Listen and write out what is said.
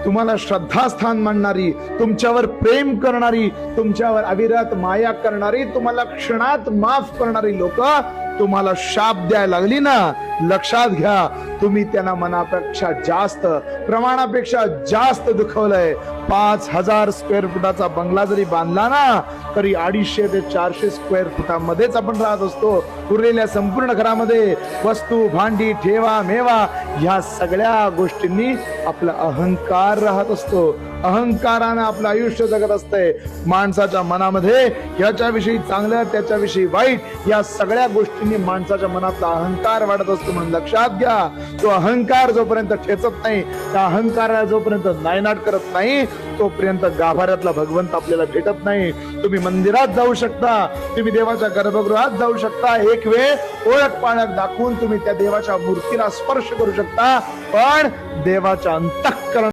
तुम्हाला श्रद्धास्थान मानणारी, तुमच्यावर प्रेम करणारी, तुमच्यावर अविरत माया करणारी, तुम्हाला क्षणात माफ करणारी लोक तुम्हाला शाप द्यायला लागली ना, लक्षात घ्या, तुम्ही त्यांना मनापेक्षा जास्त, प्रमाणापेक्षा जास्त दुखवलंय. 5,000 स्क्वेअर फुटाचा बंगला जरी बांधला ना, तरी 250 ते 400 स्क्वेअर फुटामध्येच आपण राहत असतो. उरलेल्या संपूर्ण घरामध्ये वस्तू, भांडी, ठेवा, मेवा ह्या सगळ्या गोष्टींनी आपला अहंकार राहत असतो. अहंकारानं आपलं आयुष्य जगत असतंय. माणसाच्या मनामध्ये ह्याच्याविषयी चांगलं, त्याच्याविषयी वाईट, या सगळ्या गोष्टींनी माणसाच्या मनातला अहंकार वाढत असतो. म्हणून लक्षात घ्या, तो अहंकार जोपर्यंत ठेचत नाही, त्या अहंकाराला जोपर्यंत नायनाट करत नाही, तोपर्यंत गाभाऱ्यातला भगवंत आपल्याला भेटत नाही. तुम्ही मंदिरात जाऊ शकता, तुम्ही देवाच्या गर्भगृहात जाऊ शकता, एक वेळ ओळख पाळख दाखवून तुम्ही त्या देवाच्या मूर्तीला स्पर्श करू शकता, पण देवाच्या अंतःकरण